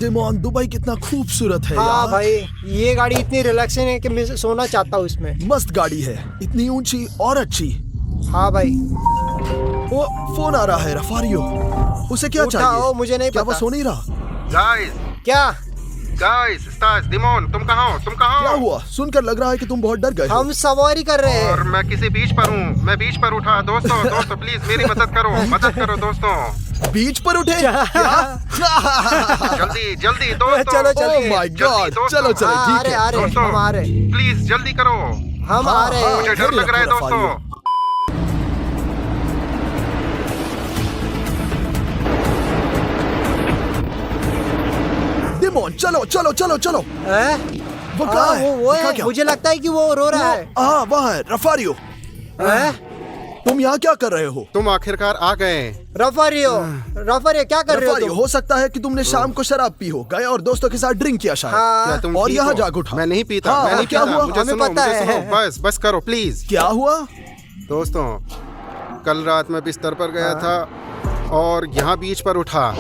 Demon, Dubai कितना खूबसूरत है हाँ यार। भाई, ये गाड़ी इतनी रिलैक्सिंग है कि मैं सोना चाहता हूँ इसमें। मस्त गाड़ी है, इतनी ऊंची और अच्छी। हाँ भाई। वो फोन आ रहा है रफारियो, उसे क्या उठाओ, चाहिए? मुझे नहीं क्या वो पता। सो नहीं रहा? गाइस क्या? गाइस स्टार्स डिमोन, तुम कहाँ हो? क्या हुआ? सुनकर लग रहा है कि तुम बहुत डर गए हो। हम सवारी कर रहे और हैं। मैं किसी बीच पर हूँ, मैं बीच पर उठा। दोस्तों प्लीज मेरी मदद करो दोस्तों। बीच पर उठे? जल्दी जल्दी दोस्तों। चलो, Oh my God, चलो चलो हाँ, आ ठीक रहे, है। आ रहे, दोस्तों हम आ रहे, प्लीज जल्दी करो, हम आ रहे हैं। मुझे डर लग रहा है दोस्तों। डिमोन चलो चलो चलो चलो। हैं? वो कहाँ है? वो दिखा है, क्या? मुझे लगता है कि वो रो रहा है। हाँ वहाँ है रफारियो। हैं? तुम यहाँ क्या कर रहे हो? तुम आखिरकार आ गए। रफारियो, रफारियो क्या कर रहे हो रफारियो, तुम? हो सकता है कि तुमने शाम को शराब पी हो, गए और दोस्तों के साथ ड्रिंक किया शायद। हाँ। क्या तुम और ठीक यहाँ हो? जाग उठा। मैं नहीं पीता, हाँ, मैं नहीं क्या पीता। हुआ? मुझे हमें सुनो, पता मुझे सुनो, है। बस करो प्लीज। क्या हुआ? दोस्तों, कल रात मैं बिस्तर पर गया था और यहाँ बीच पर उठा।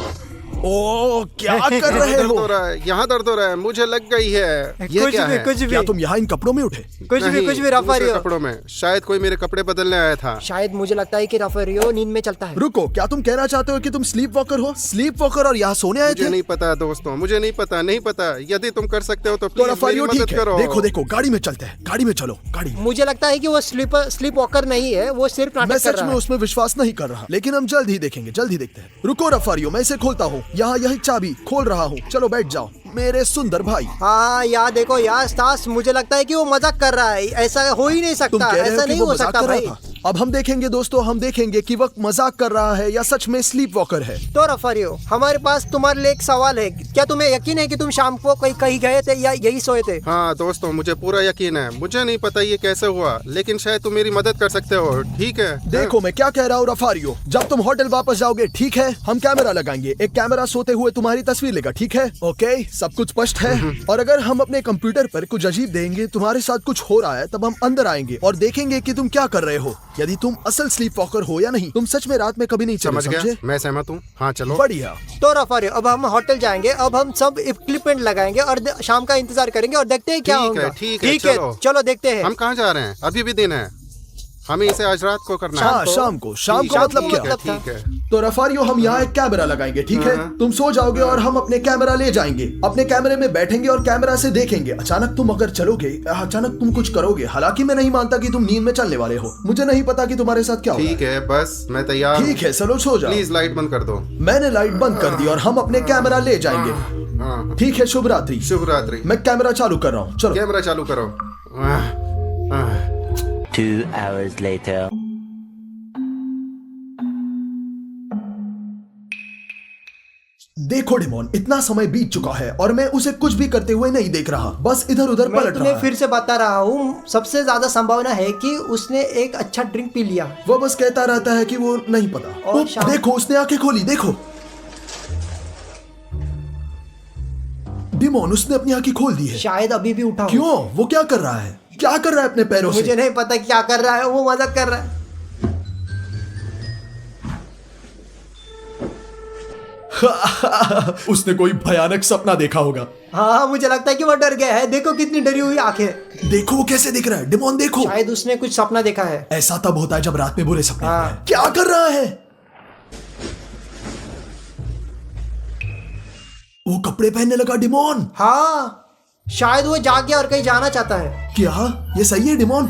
ओ क्या कर रहे दर्द हो हो? रहा है, यहाँ दर्द हो रहा है, मुझे लग गई है। ये कुछ क्या भी, है? कुछ भी, क्या तुम यहाँ इन कपड़ों में उठे? कुछ भी, नहीं, कुछ भी दूसरे रफारियो। कपड़ों में। शायद कोई मेरे कपड़े बदलने आया था। शायद मुझे लगता है कि रफारियो नींद में चलता है। रुको, क्या तुम कहना चाहते हो कि तुम स्लीप वॉकर हो? स्लीप वॉकर और यहाँ सोने आए मुझे थे? नहीं पता दोस्तों, मुझे नहीं पता। यदि तुम कर सकते हो तो तो प्लीज मेरी रफारियो मदद ठीक है, करो। देखो देखो गाड़ी में चलते हैं, गाड़ी में चलो, गाड़ी में। मुझे लगता है कि वो स्लीप वॉकर नहीं है, वो सिर्फ मैं नाटक कर सच रहा में है। उसमें विश्वास नहीं कर रहा, लेकिन हम जल्द ही देखेंगे, जल्द ही देखते हैं। रुको रफारियो, मैं इसे खोलता हूँ। यहाँ यही चाबी खोल रहा हूँ, चलो बैठ जाओ मेरे सुंदर भाई। हाँ यार देखो यार स्टास, मुझे लगता है कि वो मजाक कर रहा है। ऐसा हो ही नहीं तुम सकता, कह रहे हो ऐसा कि नहीं वो हो मजाक सकता कर रहा भाई। था? अब हम देखेंगे दोस्तों, हम देखेंगे कि वक्त मजाक कर रहा है या सच में स्लीप वॉकर है। तो रफारियो, हमारे पास तुम्हारे लिए एक सवाल है। क्या तुम्हें यकीन है कि तुम शाम को कहीं गए थे या यही सोए थे? हाँ दोस्तों, मुझे पूरा यकीन है। मुझे नहीं पता ये कैसे हुआ, लेकिन शायद तुम मेरी मदद कर सकते हो। ठीक है? देखो मैं क्या कह रहा हूँ रफारियो, जब तुम होटल वापस जाओगे, ठीक है, हम कैमरा लगाएंगे। एक कैमरा सोते हुए तुम्हारी तस्वीर लेगा, ठीक है? ओके, सब कुछ स्पष्ट है। और अगर हम अपने कंप्यूटर पर कुछ अजीब देंगे, तुम्हारे साथ कुछ हो रहा है, तब हम अंदर आएंगे और देखेंगे कि तुम क्या कर रहे हो, यदि तुम असल स्लीप वॉकर हो या नहीं। तुम सच में रात में कभी नहीं चले, समझ गया, समझे? मैं सहमत हूँ। हाँ चलो। बढ़िया। तो रफारियो, अब हम होटल जाएंगे, अब हम सब इक्विपमेंट लगाएंगे और शाम का इंतजार करेंगे और देखते हैं क्या ठीक होगा। है, ठीक है, चलो। चलो देखते हैं। हम कहाँ जा रहे हैं? अभी भी दिन है, हमें इसे आज रात को करना हाँ, है। शाम को ठीक मतलब है, क्या? ठीक है। तो रफारियो, हम यहाँ एक कैमरा लगाएंगे, ठीक है? तुम सो जाओगे और हम अपने कैमरा ले जाएंगे, अपने कैमरे में बैठेंगे और कैमरा से देखेंगे। अचानक तुम अगर चलोगे, अचानक तुम कुछ करोगे। हालांकि मैं नहीं मानता कि तुम नींद में चलने वाले हो, मुझे नहीं पता कि तुम्हारे साथ क्या होगा। ठीक है, बस मैं तैयार हूँ। ठीक है, चलो सो जाओ। प्लीज लाइट बंद कर दो। मैंने लाइट बंद कर दी और हम अपने कैमरा ले जाएंगे। हाँ, ठीक है, शुभ रात्रि। शुभ रात्रि। मैं कैमरा चालू कर रहा हूँ, चलो। कैमरा चालू करो। आह, आह। 2 hours later. देखो डिमोन, इतना समय बीत चुका है और मैं उसे कुछ भी करते हुए नहीं देख रहा, बस इधर उधर मैं पलट तुम्हें रहा फिर है। से बता रहा हूँ, सबसे ज्यादा संभावना है कि उसने एक अच्छा ड्रिंक पी लिया। वो बस कहता रहता है कि वो नहीं पता। और ओ, शाम- देखो उसने आंखें खोली, देखो डिमोन, उसने अपनी आंखें खोल दी है। शायद अभी भी उठा हो। क्यों? वो क्या कर रहा है? क्या कर रहा है अपने पैरों मुझे से? नहीं पता क्या कर रहा है, वो मजाक कर रहा है। उसने कोई भयानक सपना देखा होगा। हाँ, मुझे लगता है कि वो डर गया है। देखो कितनी डरी हुई आंखें। देखो वो कैसे दिख रहा है, डिमोन देखो। शायद उसने कुछ सपना देखा है। ऐसा तब होता है जब रात में बुरे सपने हाँ। आते हैं। क्या कर रहा है? वो कपड़े पहनने लगा डिमोन। हाँ, शायद वो जाग गया और कहीं जाना चाहता है। क्या ये सही है डिमोन?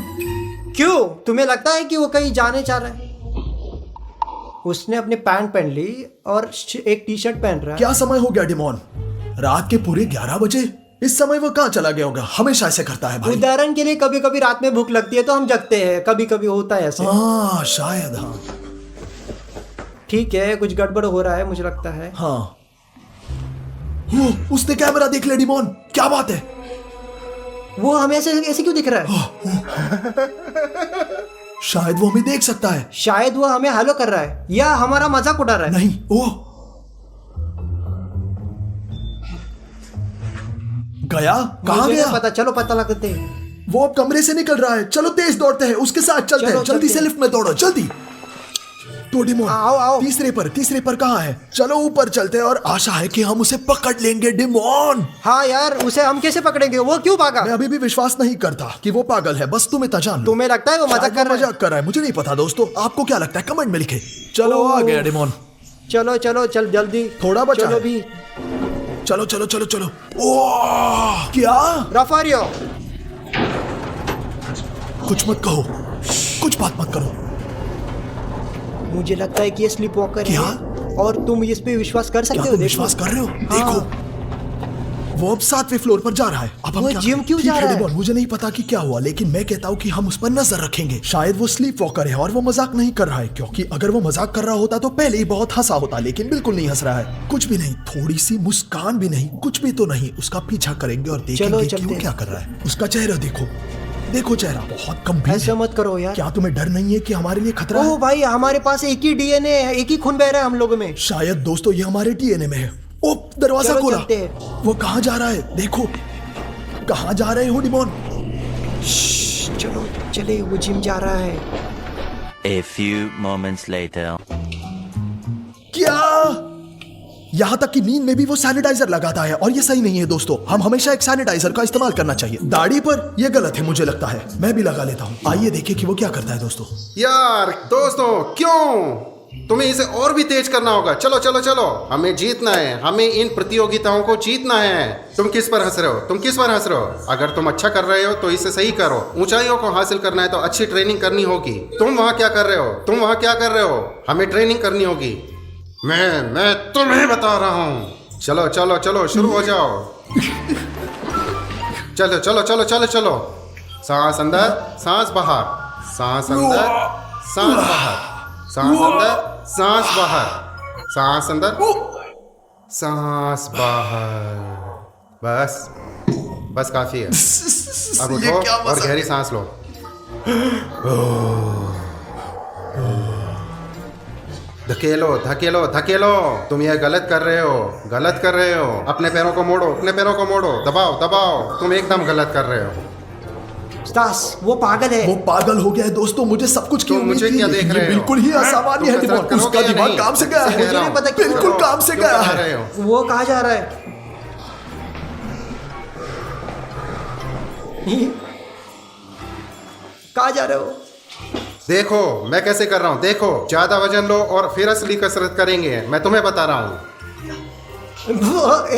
क्यों? तुम्हें लगता है कि वो कहीं जाने चाह रहा है? उसने अपनी पैंट पहन ली और एक टी शर्ट पहन रहा है। क्या समय हो गया डिमोन? रात के पूरे 11 बजे। इस समय वो कहाँ चला गया होगा? हमेशा ऐसे करता है भाई। उदाहरण के लिए कभी कभी रात में भूख लगती है तो हम जगते हैं, कभी कभी होता है ऐसे। हाँ शायद, हाँ ठीक है, कुछ गड़बड़ हो रहा है मुझे लगता है। हाँ। वो उसने कैमरा देख लिया डिमोन, क्या बात है? वो हमें ऐसे ऐसे क्यों दिख रहा है? शायद वो हमें देख सकता है। शायद वो हमें हेलो कर रहा है या हमारा मजाक उड़ा रहा है। नहीं, ओ गया, कहाँ मुझे गया? नहीं पता, चलो पता लगाते हैं। वो अब कमरे से निकल रहा है, चलो तेज दौड़ते हैं, उसके साथ चलते हैं। चलो, जल्दी चलते से हैं। लिफ्ट में दौड़ो, जल्दी। तो डिमोन आओ, आओ। तीसरे पर कहाँ है? चलो ऊपर चलते हैं और आशा है कि हम उसे पकड़ लेंगे डिमोन। हाँ यार, उसे हम कैसे पकड़ेंगे? वो क्यों भागा? मैं अभी भी विश्वास नहीं करता कि वो पागल है, बस तुम इतना जान लो। तुम्हें लगता है वो मजाक कर रहा है? मजाक कर रहा है, मुझे नहीं पता दोस्तों, आपको क्या लगता है? कमेंट में लिखे। चलो आ गया डिमोन। चलो चलो चल जल्दी, थोड़ा बचा चलो है। भी। चलो चलो चलो चलो। ओह क्या? रफारियो, कुछ मत कहो, कुछ बात मत करो। मुझे लगता है कि ये स्लीप वॉकर क्या? है और तुम इस पे विश्वास कर सकते क्या हो? तुम देखो। विश्वास कर रहे हो? हाँ। देखो वो अब 7वें फ्लोर पर जा रहा है। अब हम वो क्या जिम करें? क्यों ठीक जा रहा है? डिमोन, मुझे नहीं पता कि क्या हुआ, लेकिन मैं कहता हूँ कि हम उस पर नजर रखेंगे। शायद वो स्लीप वॉकर है और वो मजाक नहीं कर रहा है, क्योंकि अगर वो मजाक कर रहा होता तो पहले ही बहुत हंसा होता, लेकिन बिल्कुल नहीं हंस रहा है। कुछ भी नहीं, थोड़ी सी मुस्कान भी नहीं, कुछ भी तो नहीं। उसका पीछा करेंगे और देखेंगे कि चलते वो हैं। क्या कर रहा है। उसका चेहरा देखो, देखो चेहरा बहुत गंभीर ऐसा है। मत करो यार। क्या तुम्हें डर नहीं है कि हमारे लिए खतरा है? ओ भाई, हमारे पास एक ही डीएनए है, एक ही खून बह रहा है हम लोगों में। शायद दोस्तों ये हमारे डीएनए में है। ओ दरवाजा चलो खोला। चलते हैं। वो कहाँ जा रहा है? देखो कहाँ जा रहे हो डिमोन? चलो चले, वो जिम जा रहा है। A few moments later. क्या? यहाँ तक कि नींद में भी वो सैनिटाइजर लगाता है और ये सही नहीं है दोस्तों। हम हमेशा एक सैनिटाइजर का इस्तेमाल करना चाहिए। दाढ़ी पर ये गलत है मुझे लगता है। मैं भी लगा लेता हूँ। आइए देखें कि वो क्या करता है दोस्तों। यार दोस्तों, क्यों? तुम्हें इसे और भी तेज करना होगा। चलो चलो चलो, हमें जीतना है, हमें इन प्रतियोगिताओं को जीतना है। तुम किस पर हंस रहे हो? तुम किस पर हंस रहे हो? अगर तुम अच्छा कर रहे हो तो इसे सही करो। ऊंचाइयों को हासिल करना है तो अच्छी ट्रेनिंग करनी होगी। तुम वहाँ क्या कर रहे हो? तुम वहाँ क्या कर रहे हो? हमें ट्रेनिंग करनी होगी। मैं तुम्हें बता रहा हूँ। चलो चलो चलो, शुरू हो जाओ। चलो चलो चलो चलो चलो। सांस अंदर, सांस बाहर, सांस अंदर, सांस बाहर, सांस अंदर, सांस बाहर, सांस अंदर, सांस बाहर। बस बस काफी है। अब ये उठो क्या और मजा- गहरी सांस लो। धकेलो धकेलो धकेलो। तुम ये गलत कर रहे हो, गलत कर रहे हो। अपने पैरों को मोड़ो, अपने पैरों को मोड़ो। दबाओ दबाओ। तुम एकदम गलत कर रहे हो। स्टास, वो पागल है। वो पागल हो गया है दोस्तों। मुझे सब कुछ की तुम उम्मीद मुझे थी, क्या लेकिन देख ये रहे हो? बिल्कुल ही असामान्य है तुम डिमोन। कसरत करोगे उसका या दिमाग नहीं? काम से गया मुझे है। नहीं पता क्यों बिल्कुल हो। काम से क्यों गया बता है। रहे हो? वो कहाँ जा रहा है? कहाँ जा रहे हो? देखो मैं कैसे कर रहा हूँ। देखो, ज्यादा वजन लो और फिर असली कसरत करेंगे। मैं तुम्हें बता रहा हूँ।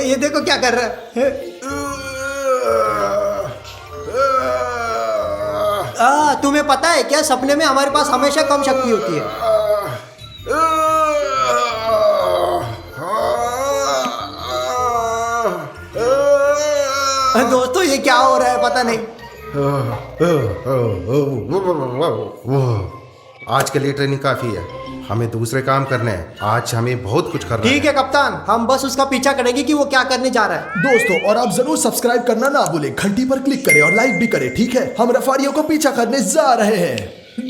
ये देखो क्या कर रहा है। तुम्हें पता है क्या, सपने में हमारे पास हमेशा कम शक्ति होती है। दोस्तों ये क्या हो रहा है पता नहीं। आज के लिए ट्रेनिंग काफी है, हमें दूसरे काम करने हैं। आज हमें बहुत कुछ करना ठीक है कप्तान, हम बस उसका पीछा करेंगे कि वो क्या करने जा रहा है। दोस्तों और आप जरूर सब्सक्राइब करना ना भूलें, घंटी पर क्लिक करें और लाइक भी करें, ठीक है? हम रफारियों को पीछा करने जा रहे हैं।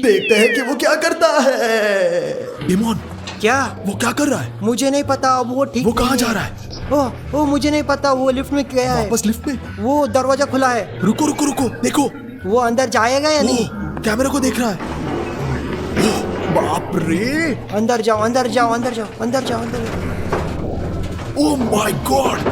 देखते हैं कि वो क्या करता है। डिमोन, क्या? वो क्या कर रहा है? मुझे नहीं पता। वो ठीक वो कहाँ नहीं जा है। रहा है? ओह मुझे नहीं पता। वो लिफ्ट में गया है। वापस लिफ्ट में? वो दरवाजा खुला है। रुको रुको रुको, देखो वो अंदर जाएगा या नहीं? कैमरा को देख रहा है। ओह, बाप रे, अंदर जाओ अंदर जाओ अंदर जाओ अंदर जाओ अंदर जाओ। Oh my God.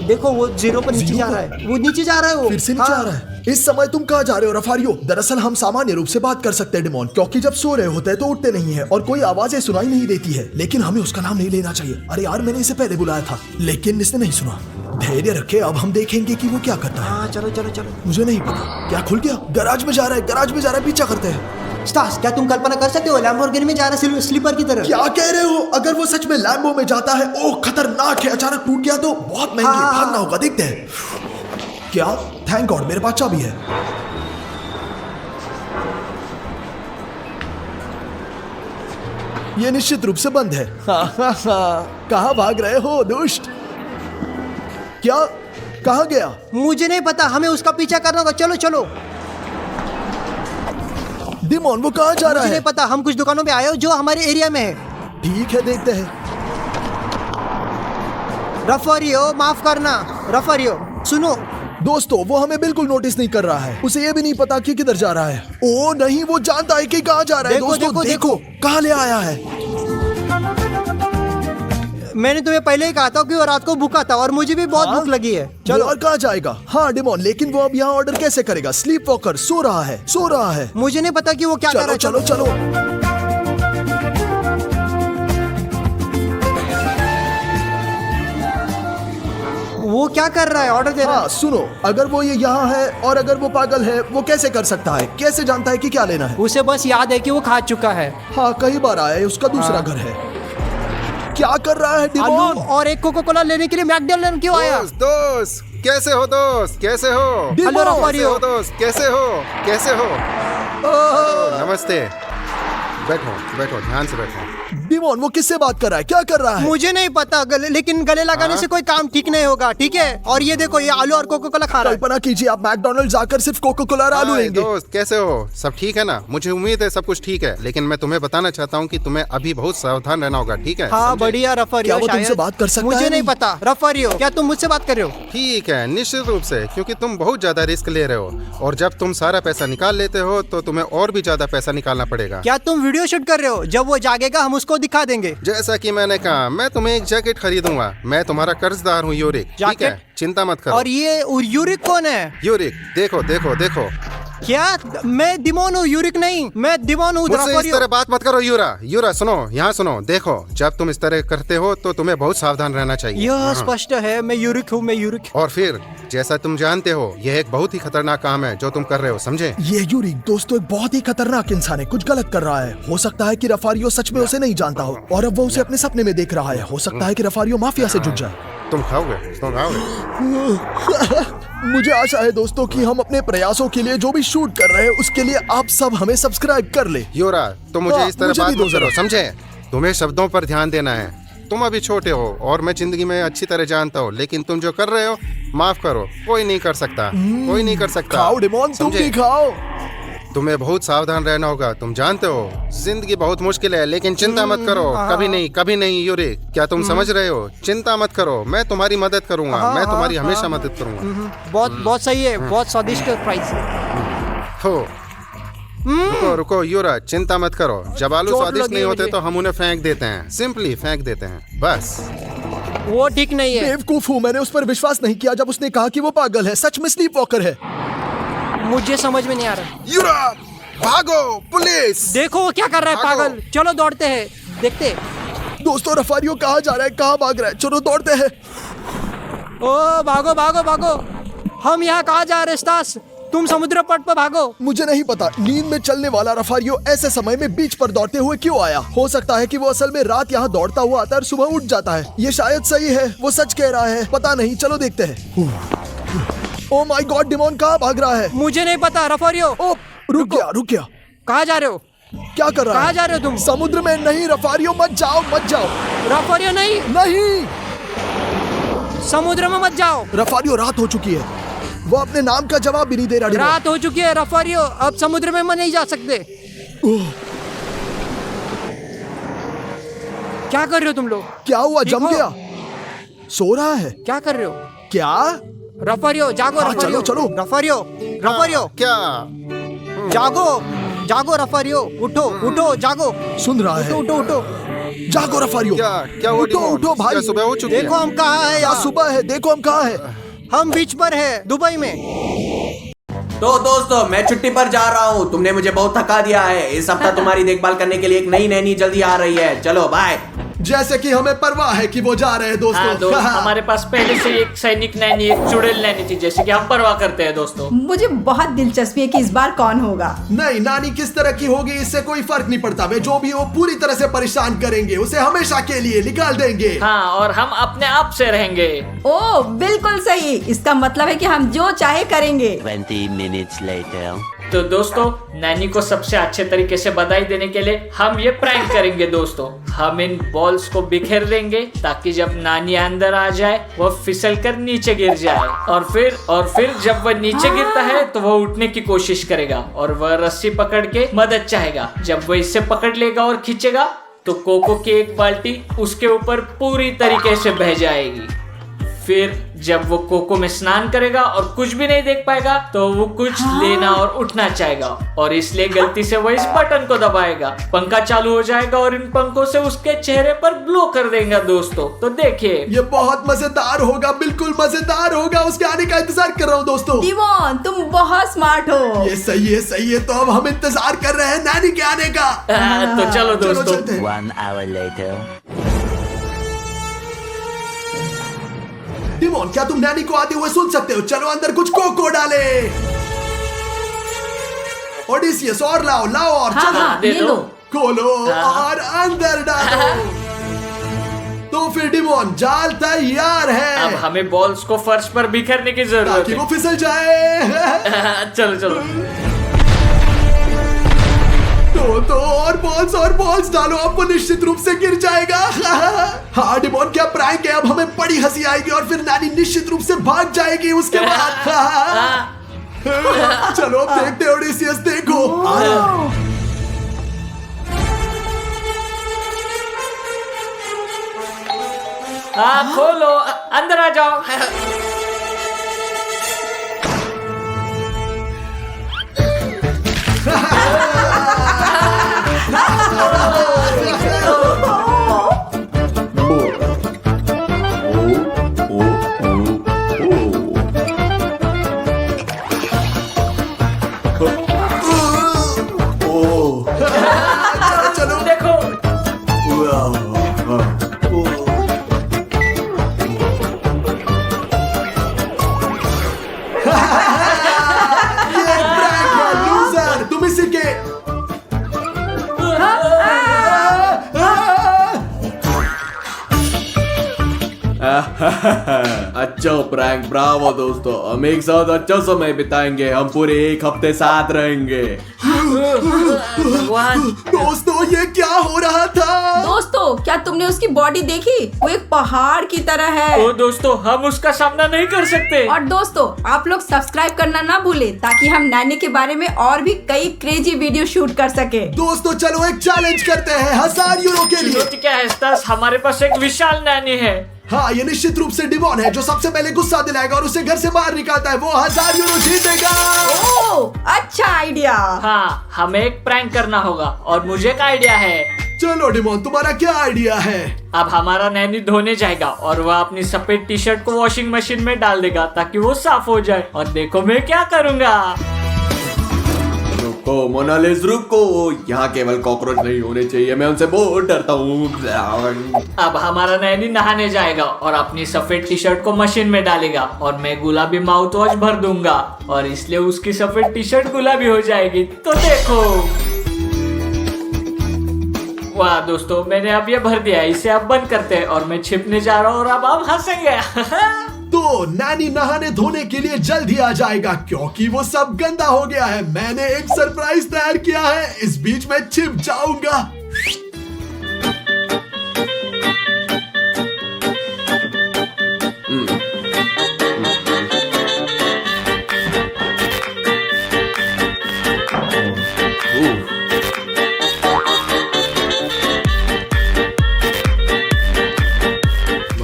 देखो वो जीरो पर नीचे जीरो जा पर? रहा है। वो नीचे जा रहा है। वो फिर से नीचे आ रहा है। इस समय तुम कहाँ जा रहे हो रफारियो? दरअसल हम सामान्य रूप से बात कर सकते हैं डिमोन, क्योंकि जब सो रहे होते हैं तो उठते नहीं है और कोई आवाजें सुनाई नहीं देती है। लेकिन हमें उसका नाम नहीं लेना चाहिए। अरे यार, मैंने इसे पहले बुलाया था लेकिन इसने नहीं सुना। धैर्य रखे, अब हम देखेंगे कि वो क्या करता है। हाँ चलो चलो चलो। मुझे नहीं पता क्या खुल गया। गैराज में जा रहा है, गैराज में जा रहा है, पीछा करते हैं। स्टास, क्या तुम कल्पना कर सकते हो लैम्बोर्गिनी में जा रहा है स्लीपर की तरह? क्या कह रहे हो? अगर वो सच में लैम्बो में जाता है, ओह खतरनाक है। अचानक टूट गया तो बहुत महंगी है, हाँ। भागना होगा। देखते हैं क्या। थैंक गॉड मेरे पास चाबी है। ये निश्चित रूप से बंद है। कहाँ भाग रहे हो दुष्ट? क्या? कहाँ गया? मुझे नहीं पता, हमें उसका पीछा करना होगा। चलो चलो। डिमोन वो कहाँ जा रहा मुझे है? नहीं पता, हम कुछ दुकानों पे आए हो जो हमारे एरिया में है। ठीक है, देखते हैं। रफारियो माफ करना। रफारियो सुनो, दोस्तों वो हमें बिल्कुल नोटिस नहीं कर रहा है, उसे ये भी नहीं पता कि किधर जा रहा है। ओ नहीं, वो जानता है कि कहाँ जा रहा है। देखो, दोस्तों देखो, कहाँ ले आया है। मैंने तुम्हें पहले ही कहा था कि वो रात को भूखा था और मुझे भी बहुत भूख लगी है। चलो और कहाँ जाएगा। हाँ डिमोन, लेकिन वो अब यहाँ ऑर्डर कैसे करेगा। स्लीप वॉकर सो रहा है। मुझे नहीं पता कि वो क्या कर रहा चलो है। चलो चलो। वो क्या कर रहा है, ऑर्डर दे रहा हाँ सुनो, अगर वो ये यहाँ है और अगर वो पागल है, वो कैसे कर सकता है, कैसे जानता है कि क्या लेना है। है। उसे बस याद है कि वो खा चुका है। हाँ कई बार आया है, उसका दूसरा घर है। क्या कर रहा है डिमोन। आलू और एक कोका कोला लेने के लिए मैकडॉनल्ड क्यों आया? दोस्त कैसे हो दोस्त, कैसे हो? डिमोन, हेलो कैसे रफारियो। हो दोस्त, कैसे हो, कैसे हो? नमस्ते। बैठो बैठो, ध्यान से बैठो। डिमोन वो किससे बात कर रहा है, क्या कर रहा है। मुझे नहीं पता लेकिन गले लगाने से कोई काम ठीक नहीं होगा, ठीक है? और ये देखो, ये आलू और कोका कोला खा रहा है। कल्पना कीजिए आप मैकडॉनल्ड जाकर सिर्फ कोका कोला और आलू हाय लेंगे। दोस्त, कैसे हो? सब ठीक है ना? मुझे उम्मीद है सब कुछ ठीक है, लेकिन मैं तुम्हें बताना चाहता हूँ कि तुम्हें अभी बहुत सावधान रहना होगा, ठीक है? हाँ समझे? बढ़िया रफारियो। क्या वो तुमसे शायद। बात कर सकता मुझे है? नहीं पता रफारियो, क्या तुम मुझसे बात कर रहे हो? ठीक है, निश्चित रूप से, क्योंकि तुम बहुत ज्यादा रिस्क ले रहे हो और जब तुम सारा पैसा निकाल लेते हो तो तुम्हें और भी ज्यादा पैसा निकालना पड़ेगा। क्या तुम वीडियो शूट कर रहे हो? जब वो जागेगा हम उसको दिखा देंगे। जैसा कि मैंने कहा, मैं तुम्हें एक जैकेट खरीदूंगा। मैं तुम्हारा कर्जदार हूँ यूरिक, ठीक है? जैकेट? चिंता मत करो। और ये यूरिक कौन है? यूरिक, देखो देखो देखो। क्या मैं डिमोन हूँ, यूरिक नहीं। मैं डिमोन हूँ मुझसे इस रफारियो। तरह बात मत करो यूरा सुनो, यहाँ सुनो। देखो, जब तुम इस तरह करते हो तो तुम्हें बहुत सावधान रहना चाहिए। यह हाँ। स्पष्ट है, मैं यूरिक हूँ, मैं यूरिक। और फिर जैसा तुम जानते हो, यह एक बहुत ही खतरनाक काम है जो तुम कर रहे हो, समझे? ये यूरिक दोस्तों एक बहुत ही खतरनाक इंसान है, कुछ गलत कर रहा है। हो सकता है कि रफारियो सच में उसे नहीं जानता हो और अब वो उसे अपने सपने में देख रहा है। हो सकता है कि रफारियो माफिया से जुड़ जाए। तुम खाओगे। मुझे आशा है दोस्तों कि हम अपने प्रयासों के लिए जो भी शूट कर रहे हैं उसके लिए आप सब हमें सब्सक्राइब कर ले। यूरा, तुम मुझे हाँ, इस तरह मुझे बात भी दो मत करो, जरा। समझे? तुम्हें शब्दों पर ध्यान देना है। तुम अभी छोटे हो और मैं जिंदगी में अच्छी तरह जानता हूँ, लेकिन तुम जो कर रहे हो, माफ करो, कोई नहीं कर सकता, कोई नहीं कर सकता। खाओ डिमोन, तुम समझे? भी खाओ। तुम्हें बहुत सावधान रहना होगा। तुम जानते हो जिंदगी बहुत मुश्किल है, लेकिन चिंता मत करो। कभी नहीं यूरिक, क्या तुम समझ रहे हो? चिंता मत करो, मैं तुम्हारी मदद करूंगा। मैं तुम्हारी हमेशा मदद करूंगा। बहुत सही है, बहुत स्वादिष्ट प्राइस है। हो, रुको यूरा, चिंता मत करो। जब आलू चोट स्वादिष्ट लगी नहीं होते मुझे। तो हम उन्हें फेंक देते हैं, सिंपली फेंक देते हैं, बस। वो ठीक नहीं है। बेवकूफ हूँ, मैंने उस पर विश्वास नहीं किया जब उसने कहा कि वो पागल है। सच में स्लीप वॉकर है। मुझे समझ में नहीं आ रहा। यूरा, भागो, पुलिस! देखो वो क्या कर रहा है, भागो। पागल। चलो दौड़ते हैं, देखते हैं। दोस्तों रफारियो कहाँ जा रहा है, कहाँ भाग रहा है। चलो दौड़ते हैं। ओ भागो भागो भागो। हम यहाँ कहाँ जा रहे हैं स्टास? तुम समुद्र पट पर भागो। मुझे नहीं पता, नींद में चलने वाला रफारियो ऐसे समय में बीच पर दौड़ते हुए क्यों आया। हो सकता है कि वो असल में रात यहाँ दौड़ता हुआ आता है और सुबह उठ जाता है। ये शायद सही है, वो सच कह रहा है, पता नहीं। चलो देखते हैं। ओ माय गॉड, डिमोन कहाँ भाग रहा है। मुझे नहीं पता रफारियो। ओ रुक गया। कहाँ जा रहे हो? क्या कर रहा है? कहाँ जा रहे हो तुम? समुद्र में नहीं रफारियो, मत जाओ। रफारियो नहीं, नहीं समुद्र में मत जाओ। रफारियो, रात हो चुकी है। वो अपने नाम का जवाब भी नहीं दे रहा। डिमोन। रात हो चुकी है रफारियो, अब समुद्र में नहीं जा सकते। क्या कर रहे हो तुम लोग? क्या हुआ, ठीक जम हो? गया? सो रहा है क्या कर रहे हो? क्या? रफारियो जागो। हाँ, रफारियो चलो। रफारियो क्या? जागो रफारियो, उठो जागो। सुन रहा है। उठो। जागो रफारियो। क्या हुआ उठो डिमोन? भाई। क्या सुबह हो चुकी है? देखो हम कहाँ है क्या यहाँ। सुबह है, देखो हम कहाँ है। हम बीच पर है, दुबई में। तो दोस्तों, मैं छुट्टी पर जा रहा हूँ। तुमने मुझे बहुत थका दिया है। इस सप्ताह तुम्हारी देखभाल करने के लिए एक नई नैनी जल्दी आ रही है। चलो बाय। जैसे कि हमें परवाह है कि वो जा रहे हैं दोस्तों। हाँ दोस्त, हमारे पास पहले से एक सैनिक नैनी, एक चुड़ैल नैनी थी, जैसे कि हम परवाह करते हैं दोस्तों। मुझे बहुत दिलचस्पी है कि इस बार कौन होगा। नहीं, नानी किस तरह की होगी इससे कोई फर्क नहीं पड़ता। वे जो भी हो पूरी तरह से परेशान करेंगे, उसे हमेशा के लिए निकाल देंगे। हाँ, और हम अपने आप से रहेंगे। ओह बिल्कुल सही, इसका मतलब है कि हम जो चाहे करेंगे। 20 minutes later. तो दोस्तों, नैनी को सबसे अच्छे तरीके से बधाई देने के लिए हम ये प्रैंक करेंगे दोस्तों। हम इन बॉल्स को बिखेर देंगे ताकि जब नानी अंदर आ जाए वो फिसल कर नीचे गिर जाए, और फिर जब वह नीचे गिरता है तो वह उठने की कोशिश करेगा और वह रस्सी पकड़ के मदद चाहेगा। जब वह इसे पकड़ लेगा और खींचेगा तो कोको की एक बाल्टी उसके ऊपर पूरी तरीके से बह जाएगी। फिर जब वो कोको में स्नान करेगा और कुछ भी नहीं देख पाएगा तो वो कुछ लेना और उठना चाहेगा और इसलिए गलती से वो इस बटन को दबाएगा। पंखा चालू हो जाएगा और इन पंखों से उसके चेहरे पर ब्लो कर देगा दोस्तों। तो देखिए ये बहुत मजेदार होगा, बिल्कुल मजेदार होगा। उसके आने का इंतजार कर रहा हूँ दोस्तों। डिमोन तुम बहुत स्मार्ट हो। ये सही है, सही है। तो अब हम इंतजार कर रहे हैं नैनी के आने का। तो चलो दोस्तों। चलते हैं। 1 hour later. डिमोन, क्या तुम नैनी को आते हुए सुन सकते हो? चलो अंदर कुछ कोको डाले। ओडिसियस और लाओ लाओ और हाँ चलो हाँ दे ये दो। लो। खोलो और अंदर डालो। तो फिर डिमोन, जाल तैयार अब है हमें बॉल्स को फर्श पर बिखरने की जरूरत ताकि वो है। फिसल जाए। चलो चलो। तो और बॉल्स डालो, अब वो निश्चित रूप से गिर जाएगा। हाँ डिमोन, क्या प्रैंक है। अब हमें बड़ी हंसी आएगी और फिर नानी निश्चित रूप से भाग जाएगी उसके बाद। चलो अब देखते हैं ओडिसियस, देखो। हाँ खोलो, अंदर आ जाओ। चलो देखो ये प्रैंक है लूजर, तुम इसी के। अच्छा प्रैंक, ब्रावो दोस्तों। हम एक साथ अच्छा समय बिताएंगे, हम पूरे एक हफ्ते साथ रहेंगे। भगवान। दोस्तों ये क्या हो रहा था? दोस्तों क्या तुमने उसकी बॉडी देखी? वो एक पहाड़ की तरह है। ओ दोस्तों, हम उसका सामना नहीं कर सकते। और दोस्तों आप लोग सब्सक्राइब करना ना भूले ताकि हम नैनी के बारे में और भी कई क्रेजी वीडियो शूट कर सके। दोस्तों चलो एक चैलेंज करते हैं 1000 यूरो के लिए। चुनौती क्या है स्टार्स? हमारे पास एक विशाल नैनी है। हाँ ये निश्चित रूप से डिमोन है जो सबसे पहले गुस्सा दिलाएगा और उसे घर से बाहर निकालता है, वो 1000 यूरो जीतेगा। ओह अच्छा आइडिया। हाँ, हमें एक प्रैंक करना होगा और मुझे एक आइडिया है। चलो डिमोन, तुम्हारा क्या आइडिया है? अब हमारा नैनी धोने जाएगा और वह अपनी सफेद टी शर्ट को वॉशिंग मशीन में डाल देगा ताकि वो साफ हो जाए। और देखो मैं क्या करूँगा। रुको मोनालिस रुको, यहाँ केवल कॉकरोच नहीं होने चाहिए, मैं उनसे बहुत डरता हूँ। अब हमारा नैनी नहाने जाएगा और अपनी सफेद टी शर्ट को मशीन में डालेगा और मैं गुलाबी माउथ वॉश भर दूंगा और इसलिए उसकी सफेद टी शर्ट गुलाबी हो जाएगी। तो देखो, वाह दोस्तों, मैंने अब ये भर दिया। इसे अब बंद करते हैं और मैं छिपने जा रहा हूँ और अब हम हंसेंगे। तो नैनी नहाने धोने के लिए जल्द ही आ जाएगा क्योंकि वो सब गंदा हो गया है। मैंने एक सरप्राइज तैयार किया है, इस बीच में छिप जाऊंगा।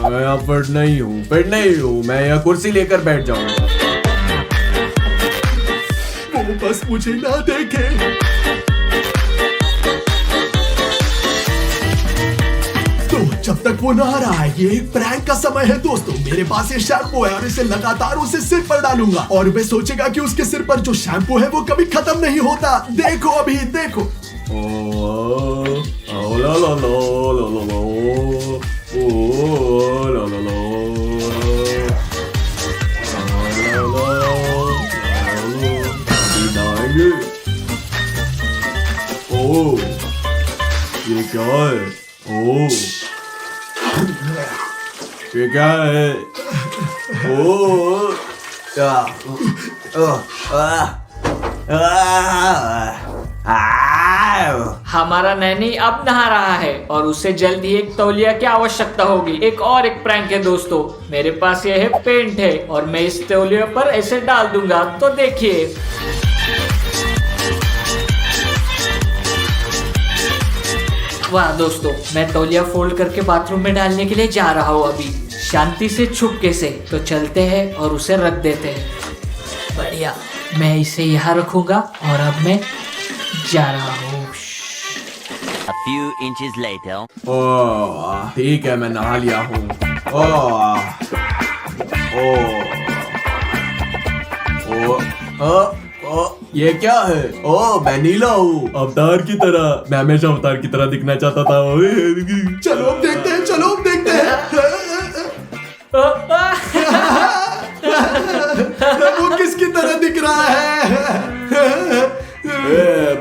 मैं यहाँ फिट नहीं हूँ, मैं यहाँ कुर्सी लेकर बैठ जाऊंगा। वो बस मुझे ना देखे। तो जब तक वो नहा रहा है, ये एक प्रैंक का समय है दोस्तों। मेरे पास ये शैम्पू है और इसे लगातार उसे सिर पर डालूंगा और वह सोचेगा कि उसके सिर पर जो शैम्पू है वो कभी खत्म नहीं होता। देखो अभी देखो। ला ला ला ला ला ला, ओ ला ला ला, अभी नहाएंगे। ओ ये क्या है? ओ ये क्या है? ओ हमारा नैनी अब नहा रहा है और उसे जल्द ही एक तौलिया की आवश्यकता होगी। एक और एक प्रैंक है दोस्तों, मेरे पास ये है पेंट है और मैं इस तौलिया पर ऐसे डाल दूंगा। तो देखिए, वाह दोस्तों, मैं तौलिया फोल्ड करके बाथरूम में डालने के लिए जा रहा हूँ अभी। शांति से छुपके से। तो चलते हैं और उसे रख देते हैं। बढ़िया, मैं इसे यहाँ रखूंगा और अब मैं जा रहा हूँ। A few inches later. ओह ठीक है, मैं नहा लिया हूँ। ओह ये क्या है? ओह मैं नीला हूँ, अवतार की तरह। मैं हमेशा अवतार की तरह दिखना चाहता था। चलो अब देखते हैं, चलो अब देखते हैं। वो किसकी तरह दिख रहा है?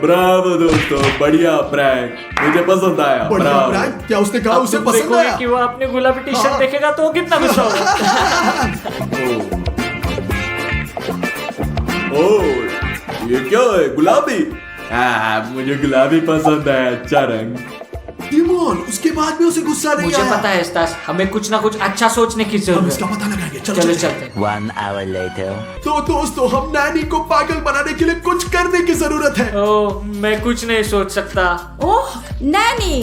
ब्रावो दोस्तों, बढ़िया प्रैंक, मुझे पसंद आया। बढ़िया ब्रावो। प्रैंक। क्या उसने कहा अब उसे तुम पसंद देखोगे आया? कि वो अपने गुलाबी टी शर्ट देखेगा तो वो कितना गुस्सा होगा। ओह ये क्या है? गुलाबी? मुझे गुलाबी पसंद है, अच्छा रंग। डिमोन, उसके बाद भी उसे गुस्सा नहीं मुझे आया। पता है स्टास, हमें कुछ ना कुछ अच्छा सोचने की हम जरूरत इसका है। पता लगाएंगे। चलो चलो चलो। चलते हैं। 1 hour later. तो दोस्तों, हम नैनी को पागल बनाने के लिए कुछ करने की जरूरत है। ओह मैं कुछ नहीं सोच सकता। ओह नैनी,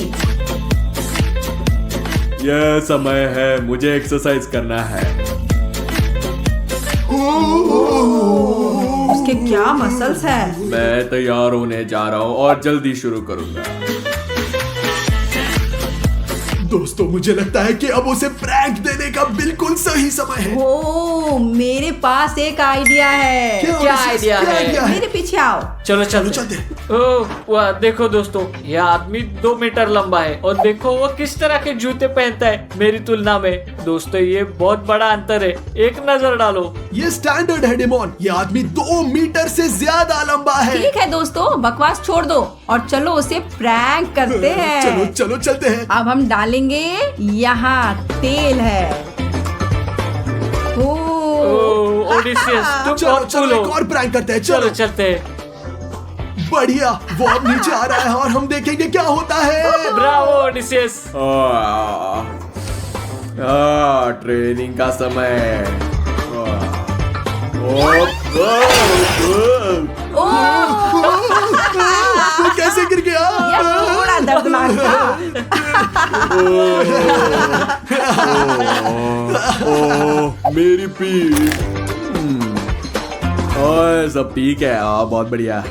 यह समय है, मुझे एक्सरसाइज करना है। उसके क्या मसल्स है। मैं तैयार होने जा रहा हूँ और जल्दी शुरू करूंगा। दोस्तों, मुझे लगता है कि अब उसे प्रैंक देने का बिल्कुल सही समय है। ओ मेरे पास एक आइडिया है। क्या आइडिया है? मेरे पीछे आओ। चलो चलो चलते। चलते। ओह वाह, देखो दोस्तों, यह आदमी 2 मीटर लंबा है और देखो वो किस तरह के जूते पहनता है मेरी तुलना में। दोस्तों ये बहुत बड़ा अंतर है, एक नजर डालो। ये स्टैंडर्ड है डिमोन। ये आदमी 2 मीटर से ज्यादा लंबा है। ठीक है दोस्तों, बकवास छोड़ दो और चलो उसे प्रैंक करते हैं। चलो चलो चलते हैं। अब हम डालेंगे, यहाँ तेल है। ओह ओडिसियस, तुम चलो बहुत चलो cool एक हो। और प्रैंक करते हैं। चलो चलो चलते हैं। बढ़िया, वो अब नीचे आ रहा है और हम देखेंगे क्या होता है। Bravo Odysseus. ट्रेनिंग का समय। वो कैसे गिर गया? यह थोड़ा दर्दनाक था। मेरी पीठ। ओए सब ठीक है। बहुत बढ़िया।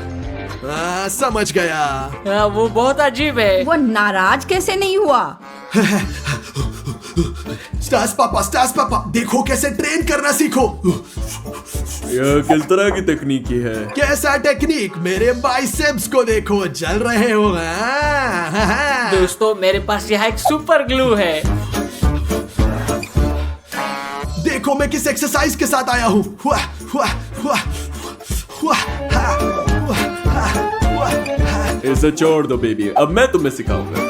समझ गया। वो बहुत अजीब है। वो नाराज कैसे नहीं हुआ? स्टार्स पापा, देखो कैसे ट्रेन करना सीखो। यह किस तरह की तकनीकी है? कैसा टेक्निक? मेरे बाइसेप्स को देखो, जल रहे हो। दोस्तों मेरे पास यहाँ एक सुपर ग्लू है। देखो मैं किस एक्सरसाइज के साथ आया हूँ। हुआ, हुआ, हुआ, हुआ, हा, हुआ, हा, हुआ, हा। इसे छोड़ दो बेबी, अब मैं तुम्हें सिखाऊंगा।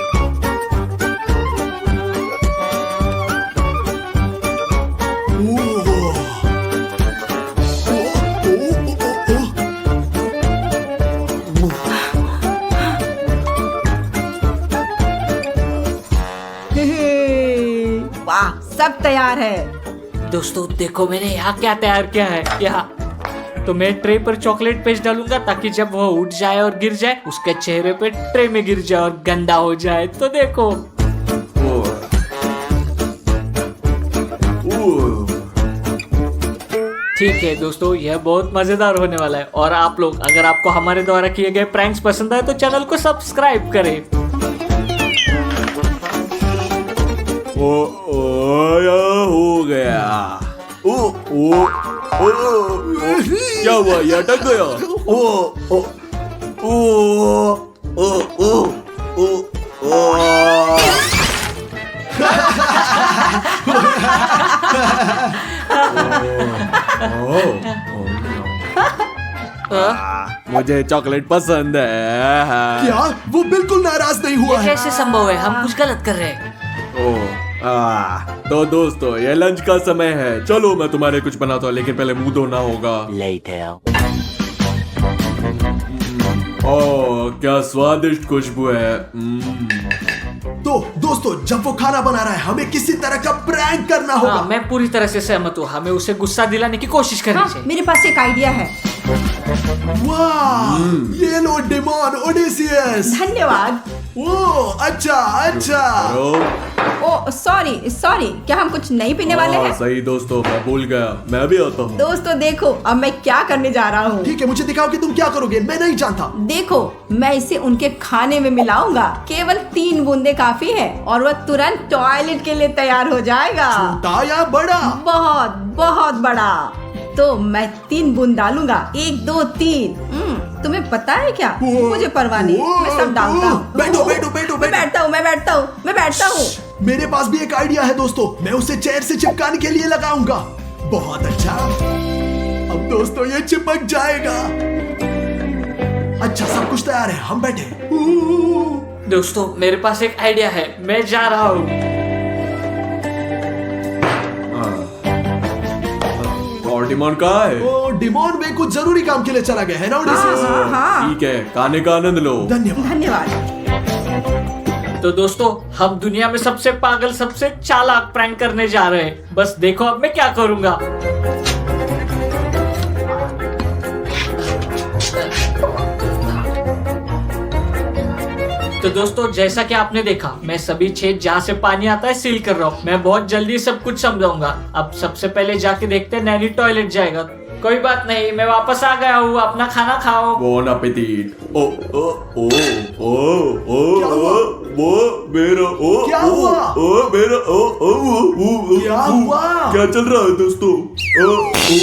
वाह, सब तैयार है। दोस्तों देखो मैंने यहाँ क्या तैयार किया है। यहाँ तो मैं ट्रे पर चॉकलेट पेस्ट डालूंगा ताकि जब वो उठ जाए और गिर जाए उसके चेहरे पे ट्रे में गिर जाए और गंदा हो जाए। तो देखो ठीक है दोस्तों, यह बहुत मजेदार होने वाला है। और आप लोग, अगर आपको हमारे द्वारा किए गए प्रैंक्स पसंद आए तो चैनल को सब्सक्राइब करें। हो गया। क्या हुआ? ये अटक गया। मुझे चॉकलेट पसंद है। क्या? वो बिल्कुल नाराज नहीं हुआ ये है। कैसे संभव है? हम कुछ गलत कर रहे हैं। तो दोस्तों ये लंच का समय है, चलो मैं तुम्हारे कुछ बनाता हूँ, लेकिन पहले मुंह धोना होगा। Later. ओह क्या स्वादिष्ट खुशबू है। तो दोस्तों, जब वो खाना बना रहा है, हमें किसी तरह का प्रैंक करना होगा। हाँ, मैं पूरी तरह से सहमत हूँ। हमें उसे गुस्सा दिलाने की कोशिश करनी हाँ, चाहिए। मेरे पास एक आइडिया है। वाह, ये लो डिमोन ओडिसियस। धन्यवाद। ओ अच्छा अच्छा। ओ सॉरी सॉरी, क्या हम कुछ नहीं पीने वाले हैं? सही दोस्तों, मैं भूल गया, मैं भी आता हूँ। दोस्तों देखो, अब मैं क्या करने जा रहा हूँ। ठीक है, मुझे दिखाओ कि तुम क्या करोगे, मैं नहीं जानता। देखो, मैं इसे उनके खाने में मिलाऊंगा। केवल 3 बूंदे काफी है और वह तुरंत टॉयलेट के लिए तैयार हो जाएगा। छोटा या बड़ा? बहुत बहुत बड़ा। तो मैं 3 बूंद डालूंगा, 1 2 3। तुम्हें पता है क्या, मुझे परवाह नहीं, मैं सब डालता हूँ। बैठो बैठो बैठो मैं बैठता हूँ, मैं बैठता हूँ, मैं बैठता हूँ। मेरे पास भी एक आइडिया है दोस्तों, मैं उसे चेयर से चिपकाने के लिए लगाऊंगा। बहुत अच्छा, अब दोस्तों ये चिपक जाएगा। अच्छा, सब कुछ तैयार है, हम बैठे। दोस्तों मेरे पास एक आइडिया है, मैं जा रहा हूँ। और डिमोन कहाँ है? ओ, डिमोन में कुछ जरूरी काम के लिए चला गया है ना ओडेसिस? हाँ, ठीक है, खाने का आनंद लो। धन्यवाद। तो दोस्तों, हम दुनिया में सबसे पागल, सबसे चालाक प्रैंक करने जा रहे हैं। बस देखो अब मैं क्या करूंगा। तो दोस्तों, जैसा कि आपने देखा, मैं सभी छेद जहाँ से पानी आता है सील कर रहा हूँ। मैं बहुत जल्दी सब कुछ समझाऊंगा। अब सबसे पहले जाके देखते हैं, नैनी टॉयलेट जाएगा। कोई बात नहीं, मैं वापस आ गया हूँ, अपना खाना खाओ। Bone appétit. ओ ओ ओ ओ ओ क्या हुआ? वो मेरा ओ क्या हुआ? ओ मेरा ओ क्या हुआ? क्या चल रहा है दोस्तों? क्या है?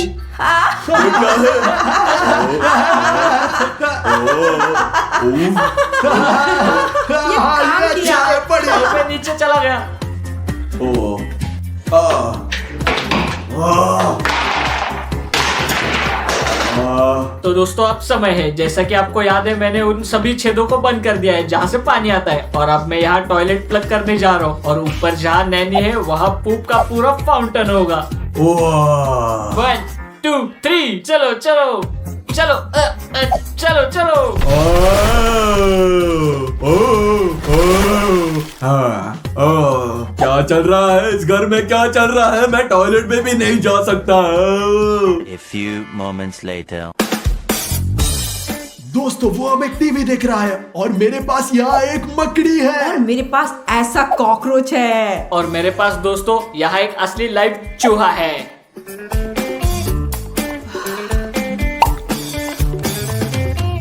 ये अच्छा है, बढ़िया। मैं नीचे चला गया। ओ तो दोस्तों, अब समय है, जैसा कि आपको याद है, मैंने उन सभी छेदों को बंद कर दिया है जहाँ से पानी आता है। और अब मैं यहाँ टॉयलेट प्लग करने जा रहा हूँ और ऊपर जहाँ नैनी है वहाँ पूप का पूरा फाउंटेन होगा। 1 2 3, चलो चलो चलो, चलो चलो। क्या चल रहा है इस घर में? क्या चल रहा है? मैं टॉयलेट में भी नहीं जा सकता। A few moments later. दोस्तों, वो अब एक टीवी देख रहा है और मेरे पास यहाँ एक मकड़ी और है। मेरे पास ऐसा कॉकरोच है। और मेरे पास दोस्तों यहाँ एक असली लाइव चूहा है।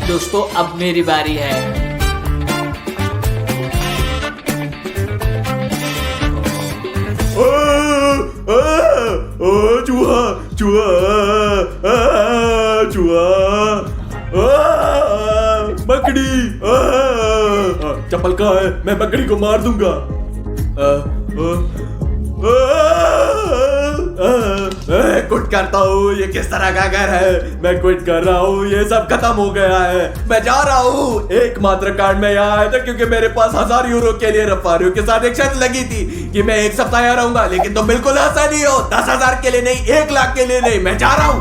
दोस्तों, अब मेरी बारी है। चूहा चूहा चूहा मकड़ी। चप्पल कहाँ है? मैं मकड़ी को मार दूंगा। क्विट करता हूँ। ये किस तरह का घर है? मैं क्विट कर रहा हूँ, ये सब खत्म हो गया है, मैं जा रहा हूँ। एकमात्र कारण मैं यहाँ आया था क्योंकि मेरे पास 1000 यूरो के लिए रफारियो के साथ एक शर्त लगी थी कि मैं 1 सप्ताह यहाँ रहूंगा। लेकिन तुम बिल्कुल ऐसा नहीं हो। 10,000 के लिए नहीं, 1 लाख के लिए नहीं, मैं जा रहा हूँ।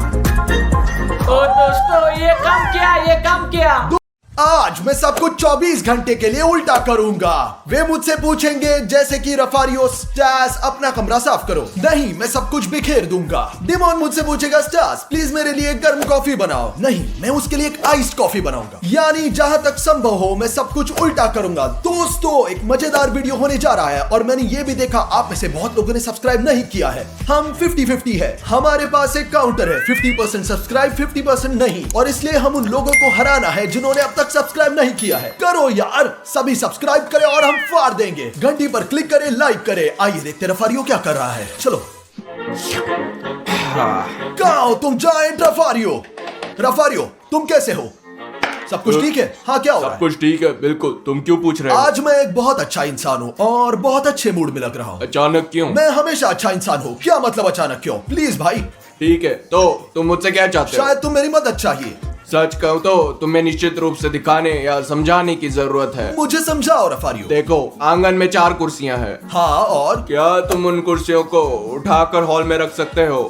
ओ दोस्तों, ये काम किया, ये काम किया। आज मैं सबको 24 घंटे के लिए उल्टा करूंगा। वे मुझसे पूछेंगे जैसे कि रफारियो, स्टास अपना कमरा साफ करो। नहीं, मैं सब कुछ बिखेर दूंगा। डिमोन मुझसे पूछेगा, स्टास प्लीज मेरे लिए गर्म कॉफी बनाओ। नहीं, मैं उसके लिए एक आइस्ड कॉफी बनाऊंगा। यानी जहां तक संभव हो मैं सब कुछ उल्टा करूंगा। दोस्तों, एक मजेदार वीडियो होने जा रहा है और मैंने ये भी देखा आप में से बहुत लोगों ने सब्सक्राइब नहीं किया है। हम 50-50 है। हमारे पास एक काउंटर है, 50% सब्सक्राइब 50% नहीं, और इसलिए हम उन लोगों को हराना है जिन्होंने अब तक सब्सक्राइब नहीं किया है। करो यार, सभी सब्सक्राइब करें और हम फाड़ देंगे। घंटी पर क्लिक करें, लाइक करें। आइए देखते रफारियो क्या कर रहा है। चलो। कहाँ हो तुम? जाएंट रफारियो। रफारियो, तुम कैसे हो? सब कुछ ठीक है? हाँ, क्या हो रहा सब है? कुछ ठीक है, बिल्कुल। तुम क्यों पूछ रहे हो? आज मैं एक बहुत अच्छा इंसान हूँ और बहुत अच्छे मूड में लग रहा हूँ। अचानक क्यों? मैं हमेशा अच्छा इंसान हूँ। क्या मतलब अचानक क्यों? प्लीज भाई। ठीक है, तो तुम मुझसे क्या चाहते हो? शायद तुम मेरी मदद चाहिए। सच कहूँ तो तुम्हें निश्चित रूप से दिखाने या समझाने की जरूरत है। मुझे समझाओ रफारियो। देखो, आंगन में 4 कुर्सियां हैं। हाँ, और क्या तुम उन कुर्सियों को उठाकर हॉल में रख सकते हो?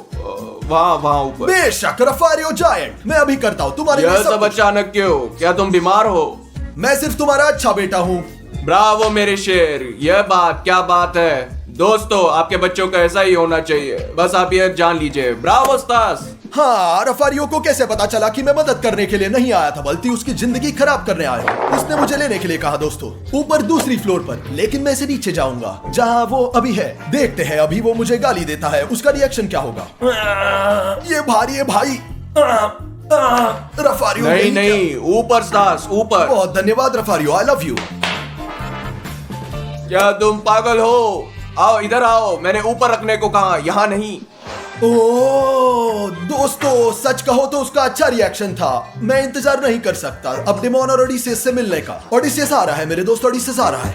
वहाँ ऊपर। बेशक रफारियो जायंट, मैं अभी करता हूँ तुम्हारे लिए यह सब सब कुछ। अचानक क्यों? क्या तुम बीमार हो? मैं सिर्फ तुम्हारा अच्छा बेटा हूँ। ब्रावो मेरे शेर, यह बात क्या बात है? दोस्तों आपके बच्चों का ऐसा ही होना चाहिए, बस आप ये जान लीजिए। Bravo Stas. हाँ, रफारियो को कैसे पता चला कि मैं मदद करने के लिए नहीं आया था बल्कि उसकी जिंदगी खराब करने आया हूँ। उसने मुझे लेने के लिए कहा दोस्तों, ऊपर दूसरी फ्लोर पर, लेकिन मैं इसे नीचे जाऊंगा जहाँ वो अभी है। देखते हैं अभी वो मुझे गाली देता है, उसका रिएक्शन क्या होगा। ये भारी है भाई। रफारियो नहीं, ऊपर स्टास, ऊपर। बहुत धन्यवाद रफारियो, आई लव यू। क्या तुम पागल हो? आओ इधर आओ, मैंने ऊपर रखने को कहा, यहाँ नहीं। ओह दोस्तों, सच कहो तो उसका अच्छा रिएक्शन था। मैं इंतजार नहीं कर सकता अब डिमोन और ओडिसियस से मिलने का। ओडिसियस आ रहा है मेरे दोस्त, ओडिसियस आ रहा है।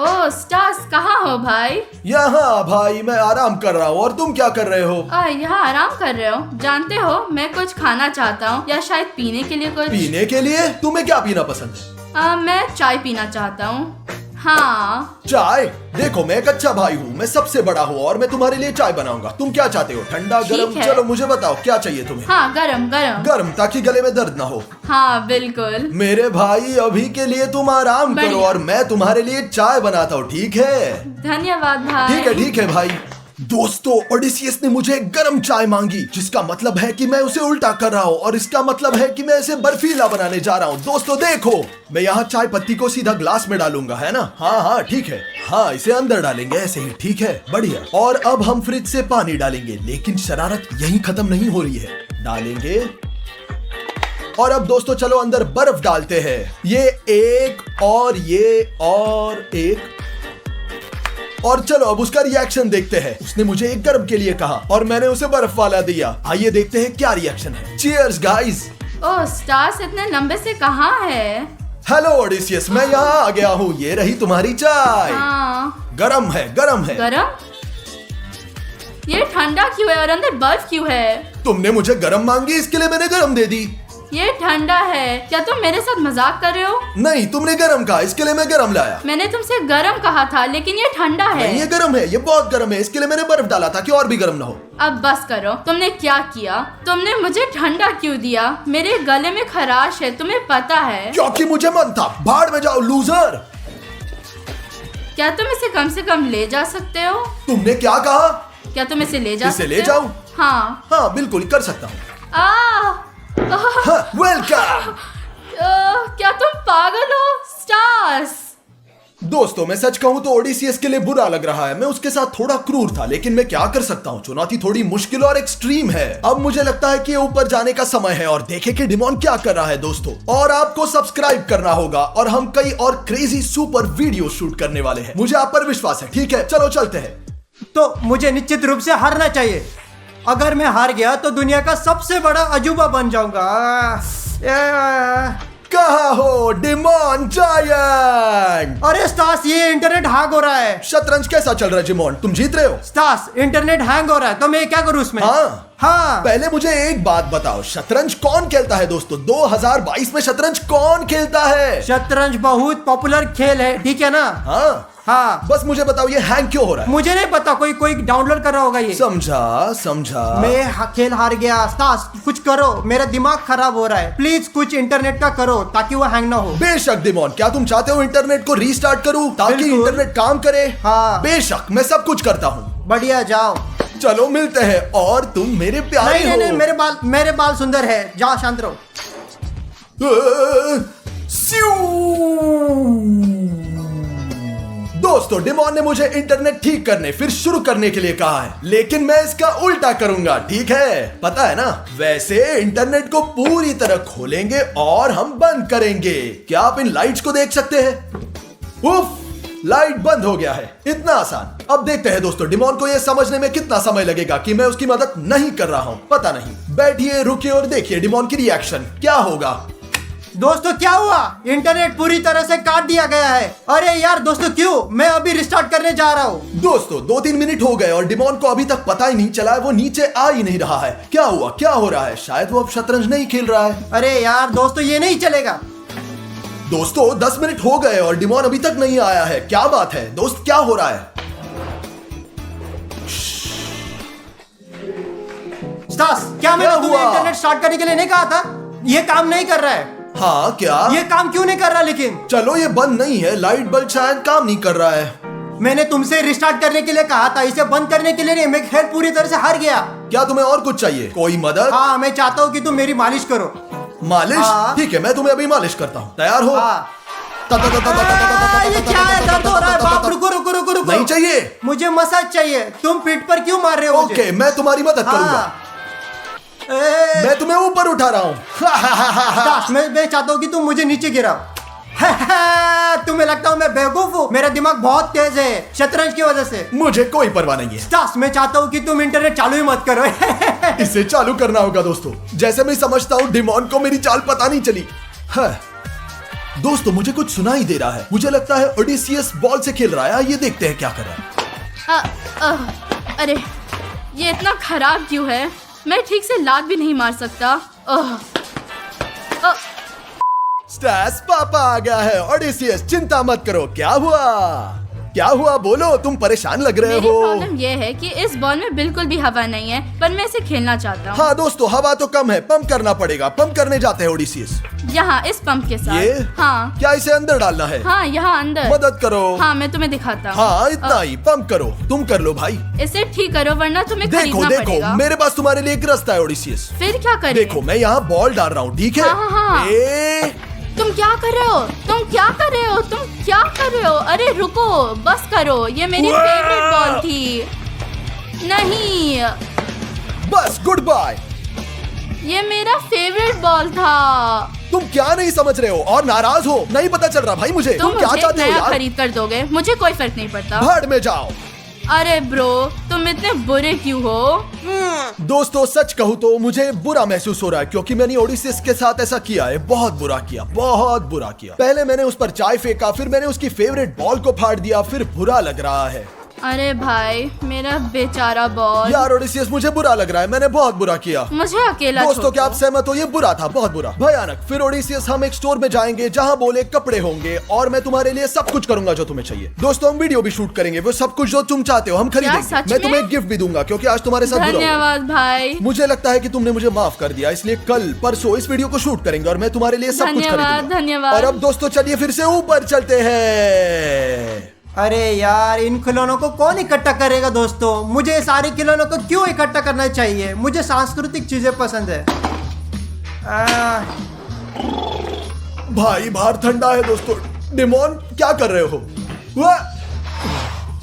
ओह स्टार्स, कहाँ हो भाई? यहाँ भाई, मैं आराम कर रहा हूँ। और तुम क्या कर रहे हो? यहाँ आराम कर रहे हो? जानते हो मैं कुछ खाना चाहता हूँ, या शायद पीने के लिए कुछ। पीने के लिए? तुम्हें क्या पीना पसंद है? मैं चाय पीना चाहता हूँ। हाँ। चाय? देखो मैं एक अच्छा भाई हूँ, मैं सबसे बड़ा हूँ और मैं तुम्हारे लिए चाय बनाऊंगा। तुम क्या चाहते हो, ठंडा, गरम? ठीक है। चलो मुझे बताओ क्या चाहिए तुम्हें। हाँ, गरम गरम। गरम, ताकि गले में दर्द ना हो। हाँ बिल्कुल। मेरे भाई अभी के लिए तुम आराम करो बढ़िया। और मैं तुम्हारे लिए चाय बनाता हूँ, ठीक है? धन्यवाद भाई। ठीक है भाई। दोस्तों, ओडिसियस ने मुझे गरम चाय मांगी, जिसका मतलब है कि मैं उसे उल्टा कर रहा हूँ और इसका मतलब है कि मैं इसे बर्फीला बनाने जा रहा हूँ। दोस्तों देखो, मैं यहाँ चाय पत्ती को सीधा ग्लास में डालूंगा, है ना? हाँ ठीक है। हाँ, इसे अंदर डालेंगे ऐसे ही, ठीक है, बढ़िया। और अब हम फ्रिज से पानी डालेंगे, लेकिन शरारत यहीं खत्म नहीं हो रही है। डालेंगे और अब दोस्तों चलो अंदर बर्फ डालते हैं। ये एक और एक और चलो अब उसका रिएक्शन देखते हैं। उसने मुझे एक गर्म के लिए कहा और मैंने उसे बर्फ वाला दिया। आइए देखते हैं क्या रिएक्शन है। Cheers guys. ओह स्टार्स, इतने लंबे से कहाँ है? हेलो ओडिसियस, मैं यहाँ आ गया हूँ। ये रही तुम्हारी चाय। हाँ। गरम है। गरम? ये ठंडा क्यों है और अंदर बर्फ क्यों है? तुमने मुझे गरम मांगी, इसके लिए मैंने गरम दे दी। ये ठंडा है। क्या तुम मेरे साथ मजाक कर रहे हो? नहीं, तुमने गरम कहा, इसके लिए मैं गरम लाया। मैंने तुमसे गरम कहा था, लेकिन ये ठंडा है। नहीं, ये गरम है, ये बहुत गरम है, इसके लिए मैंने बर्फ डाला था कि और भी गरम ना हो। अब बस करो, तुमने क्या किया? तुमने मुझे ठंडा क्यों दिया? मेरे गले में खराश है, तुम्हें पता है। क्योंकि मुझे मन था। भाड़ में जाओ लूजर। क्या तुम इसे कम से कम ले जा सकते हो? तुमने क्या कहा? क्या तुम इसे ले जा इसे सकते ले हो? जाऊं? हाँ बिल्कुल कर सकता हूँ। वेलकम। क्या तुम पागल हो स्टार्स? दोस्तों मैं सच कहूँ तो ओडिसियस के लिए बुरा लग रहा है। मैं उसके साथ थोड़ा क्रूर था, लेकिन मैं क्या कर सकता हूँ, चुनौती थोड़ी मुश्किल और एक्सट्रीम है। अब मुझे लगता है कि ये ऊपर जाने का समय है और देखें कि डिमोन क्या कर रहा है दोस्तों। और आपको सब्सक्राइब करना होगा और हम कई और क्रेजी सुपर वीडियो शूट करने वाले हैं। मुझे आप पर विश्वास है, ठीक है? चलो चलते हैं। तो मुझे निश्चित रूप से हारना चाहिए। अगर मैं हार गया तो दुनिया का सबसे बड़ा अजूबा बन जाऊंगा। कहाँ हो डिमोन जायंट? अरे स्टार्स, ये इंटरनेट हैंग हो रहा है। शतरंज कैसा चल रहा है डिमोन? तुम जीत रहे हो? स्टार्स, इंटरनेट हैंग हो रहा है, तो मैं क्या करूं उसमें? हाँ। पहले मुझे एक बात बताओ, शतरंज कौन खेलता है दोस्तों? 2022 में शतरंज कौन खेलता है? शतरंज बहुत पॉपुलर खेल है, ठीक है ना? हाँ। बस मुझे बताओ ये हैंग क्यों हो रहा है? मुझे नहीं पता, कोई डाउनलोड कर रहा होगा ये। समझा। मैं खेल हार गया। स्टार्स, कुछ करो, मेरा दिमाग खराब हो रहा है। प्लीज कुछ इंटरनेट का करो ताकि वो हैंग ना हो। बेशक डिमोन, क्या तुम चाहते हो इंटरनेट को रीस्टार्ट करूं ताकि इंटरनेट काम करे? हाँ। बेशक, मैं सब कुछ करता हूँ। बढ़िया, जाओ। चलो मिलते हैं। और तुम मेरे प्यारे हो। नहीं, मेरे बाल सुंदर है। जाओ, शांत रहो। दोस्तों डिमोन ने मुझे इंटरनेट ठीक करने फिर शुरू करने के लिए कहा है, लेकिन मैं इसका उल्टा करूंगा, ठीक है? पता है ना? वैसे इंटरनेट को पूरी तरह खोलेंगे और हम बंद करेंगे। क्या आप इन लाइट्स को देख सकते हैं? उफ, लाइट बंद हो गया है। इतना आसान। अब देखते हैं दोस्तों डिमोन को यह समझने में कितना समय लगेगा कि मैं उसकी मदद नहीं कर रहा हूं। पता नहीं। बैठिए, रुकिए और देखिए डिमोन की रिएक्शन क्या होगा। दोस्तों क्या हुआ? इंटरनेट पूरी तरह से काट दिया गया है। अरे यार दोस्तों, क्यों? मैं अभी रिस्टार्ट करने जा रहा हूँ। दोस्तों 2-3 मिनट हो गए और डिमोन को अभी तक पता ही नहीं चला है, वो नीचे आ ही नहीं रहा है। क्या हुआ? क्या हो रहा है? शायद वो अब शतरंज नहीं खेल रहा है। अरे यार दोस्तों, ये नहीं चलेगा। दोस्तों 10 मिनट हो गए और डिमोन अभी तक नहीं आया है। क्या बात है दोस्त, क्या हो रहा है? स्टार्स, क्या मैंने तुम्हें इंटरनेट स्टार्ट करने के लिए नहीं कहा था? ये काम नहीं कर रहा है। हाँ क्या? ये काम क्यों नहीं कर रहा लेकिन? चलो ये बंद नहीं है, लाइट बल्ब शायद काम नहीं कर रहा है। मैंने तुमसे रिस्टार्ट करने के लिए कहा था, इसे बंद करने के लिए नहीं। मैं खेल पूरी तरह से हार गया। क्या तुम्हें और कुछ चाहिए? कोई मदद? हाँ, मैं चाहता हूँ कि तुम मेरी मालिश करो। मालिश? हाँ। ठीक है, मैं तुम्हें अभी मालिश करता हूँ। तैयार हो? हाँ। ये क्या है? दर्द हो रहा है। बाप, रुको रुको रुको रुको। नहीं चाहिए? मुझे मसाज चाहिए। तुम पीठ पर क्यों मार रहे हो मुझे? ओके, मैं तुम्हारी मदद करूंगा। मैं तुम्हें ऊपर उठा रहा हूँ। मैं चाहता हूँ कि तुम मुझे नीचे गिराओ। तुम्हें लगता हूँ मैं बेवकूफ हूँ? मेरा दिमाग बहुत तेज है शतरंज की वजह से। मुझे कोई परवाह नहीं है। स्टास, मैं चाहता हूँ कि तुम इंटरनेट चालू ही मत करो। इसे चालू करना होगा दोस्तों। जैसे मैं समझता हूँ डिमॉन को मेरी चाल पता नहीं चली। हाँ। दोस्तों मुझे कुछ सुनाई दे रहा है। मुझे लगता है ओडिसियस बॉल से खेल रहा है। ये देखते हैं क्या कर रहा है। अरे ये इतना खराब क्यों है? मैं ठीक से लात भी नहीं मार सकता। स्टैस, पापा आ गया है। ओडिसियस चिंता मत करो। क्या हुआ? क्या हुआ? बोलो, तुम परेशान लग रहे मेरी हो। प्रॉब्लम ये है कि इस बॉल में बिल्कुल भी हवा नहीं है, पर मैं इसे खेलना चाहता हूँ। हाँ दोस्तों, हवा तो कम है, पंप करना पड़ेगा। पंप करने जाते हैं ओडिसियस। यहाँ इस पंप के साथ। ये? हाँ। क्या इसे अंदर डालना है? हाँ, यहाँ अंदर। मदद करो। हाँ, मैं तुम्हें दिखाता हूँ। हाँ, इतना ही। पंप करो। तुम कर लो भाई। इसे ठीक करो वरना तुम्हें देखो खरीदना देखो, पड़ेगा। मेरे पास तुम्हारे लिए एक रास्ता है ओडिसियस। फिर क्या करें? देखो, मैं यहाँ बॉल डाल रहा हूँ, ठीक है? हाँ, हाँ, हाँ। तुम क्या कर रहे हो? तुम क्या कर रहे हो? तुम क्या कर रहे हो? अरे रुको, बस करो। ये मेरी फेवरेट बॉल थी। नहीं, बस गुड बाय। ये मेरा फेवरेट बॉल था। तुम क्या नहीं समझ रहे हो और नाराज हो? नहीं पता चल रहा भाई मुझे। तुम क्या मुझे चाहते हो नया यार? खरीद कर दोगे, मुझे कोई फर्क नहीं पड़ता। भाड़ में जाओ। अरे ब्रो, तुम इतने बुरे क्यों हो? दोस्तों सच कहूँ तो मुझे बुरा महसूस हो रहा है क्योंकि मैंने ओडिसियस के साथ ऐसा किया है। बहुत बुरा किया, बहुत बुरा किया। पहले मैंने उस पर चाय फेंका, फिर मैंने उसकी फेवरेट बॉल को फाड़ दिया, फिर बुरा लग रहा है। अरे भाई, मेरा बेचारा बॉल। यार ओडिसियस, मुझे बुरा लग रहा है। मैंने बहुत बुरा किया। मुझे अकेला दोस्तों छोड़ क्या आप दो। सहमत हो? ये बुरा था, बहुत बुरा, भयानक। फिर ओडिसियस हम एक स्टोर में जाएंगे जहाँ बोले कपड़े होंगे और मैं तुम्हारे लिए सब कुछ करूंगा जो तुम्हें चाहिए। दोस्तों हम वीडियो भी शूट करेंगे, वो सब कुछ जो तुम चाहते हो हम खरीदेंगे। सच मैं में? तुम्हें गिफ्ट भी दूंगा क्योंकि आज तुम्हारे साथ बुरा हुआ। धन्यवाद भाई। मुझे लगता है कि तुमने मुझे माफ कर दिया, इसलिए कल परसों इस वीडियो को शूट करेंगे और मैं तुम्हारे लिए सब कुछ धन्यवाद, खरीदूंगा। धन्यवाद। और अब दोस्तों चलिए फिर से ऊपर चलते हैं। अरे यार, इन खिलौनों को कौन इकट्ठा करेगा दोस्तों? मुझे सारे खिलौनों को क्यों इकट्ठा करना चाहिए? मुझे सांस्कृतिक चीजें पसंद है। भाई बाहर ठंडा है दोस्तों। डिमोन क्या कर रहे हो? वाह!